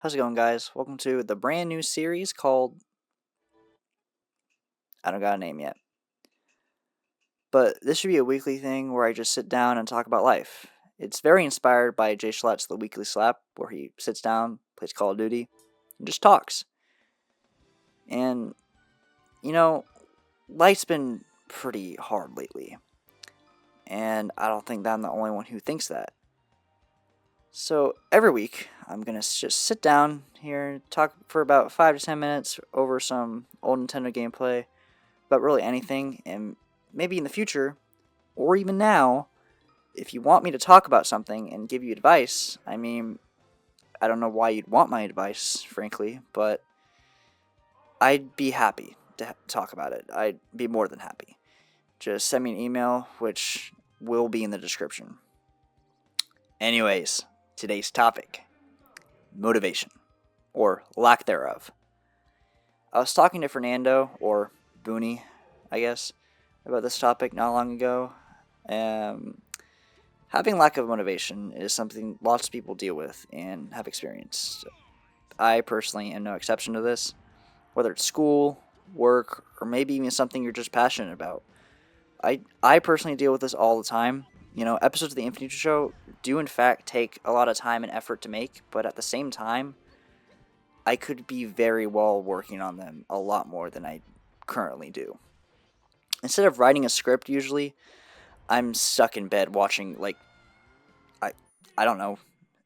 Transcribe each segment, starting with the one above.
How's it going, guys? Welcome to the brand new series called I don't got a name yet. But this should be a weekly thing where I just sit down and talk about life. It's very inspired by Jay Schlatt's The Weekly Slap, where he sits down, plays Call of Duty, and just talks. And, you know, life's been pretty hard lately. And I don't think that I'm the only one who thinks that. So every week, I'm going to just sit down here and talk for about 5 to 10 minutes over some old Nintendo gameplay about really anything, and maybe in the future, or even now, if you want me to talk about something and give you advice, I mean, I don't know why you'd want my advice, frankly, but I'd be happy to talk about it. I'd be more than happy. Just send me an email, which will be in the description. Anyways, today's topic: motivation, or lack thereof. I was talking to Fernando, or Booney, I guess, about this topic not long ago. Having lack of motivation is something lots of people deal with and have experienced. I personally am no exception to this. Whether it's school, work, or maybe even something you're just passionate about. I personally deal with this all the time. Episodes of the Infinite Show do in fact take a lot of time and effort to make, but at the same time, I could be very well working on them a lot more than I currently do. Instead of writing a script, usually, I'm stuck in bed watching, I, I don't know,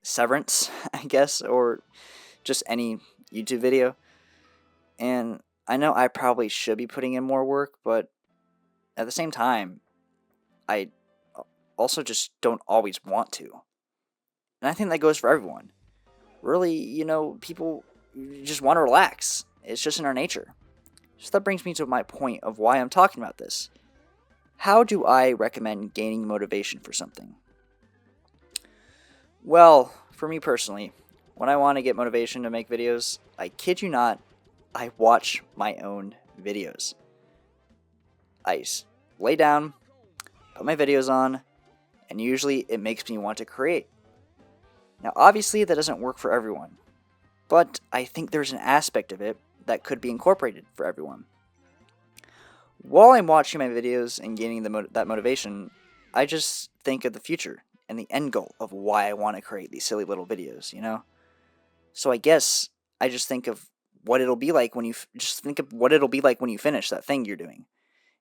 Severance, I guess, or just any YouTube video. And I know I probably should be putting in more work, but at the same time, I also just don't always want to. And I think that goes for everyone. Really, people just want to relax. It's just in our nature. So that brings me to my point of why I'm talking about this. How do I recommend gaining motivation for something? Well, for me personally, when I want to get motivation to make videos, I kid you not, I watch my own videos. I lay down, put my videos on, and usually it makes me want to create. Now, obviously, that doesn't work for everyone, but I think there's an aspect of it that could be incorporated for everyone. While I'm watching my videos and gaining that motivation, I just think of the future and the end goal of why I want to create these silly little videos, So I guess I just think of what it'll be like when you finish that thing you're doing.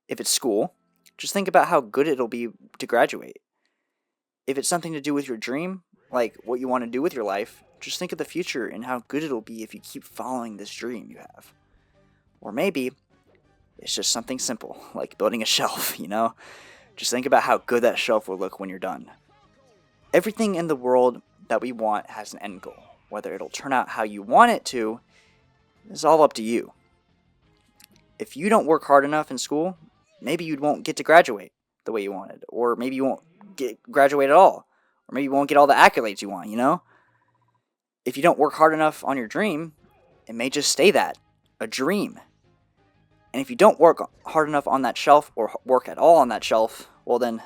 If it's school, just think about how good it'll be to graduate. If it's something to do with your dream, like what you want to do with your life, just think of the future and how good it'll be if you keep following this dream you have. Or maybe it's just something simple, like building a shelf, Just think about how good that shelf will look when you're done. Everything in the world that we want has an end goal. Whether it'll turn out how you want it to is all up to you. If you don't work hard enough in school, maybe you won't get to graduate the way you wanted. Or maybe you won't graduate at all. Or maybe you won't get all the accolades you want, If you don't work hard enough on your dream, it may just stay that, a dream. And if you don't work hard enough on that shelf, or work at all on that shelf, well then,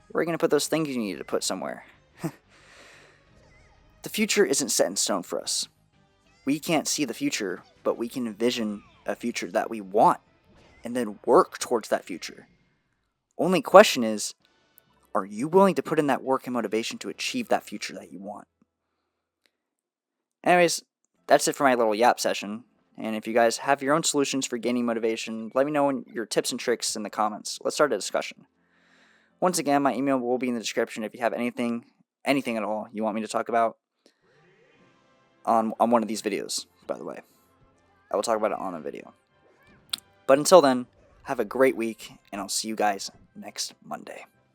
where are you going to put those things you need to put somewhere? The future isn't set in stone for us. We can't see the future, but we can envision a future that we want, and then work towards that future. Only question is, are you willing to put in that work and motivation to achieve that future that you want? Anyways, that's it for my little yap session. And if you guys have your own solutions for gaining motivation, let me know your tips and tricks in the comments. Let's start a discussion. Once again, my email will be in the description if you have anything at all you want me to talk about on one of these videos, by the way. I will talk about it on a video. But until then, have a great week, and I'll see you guys next Monday.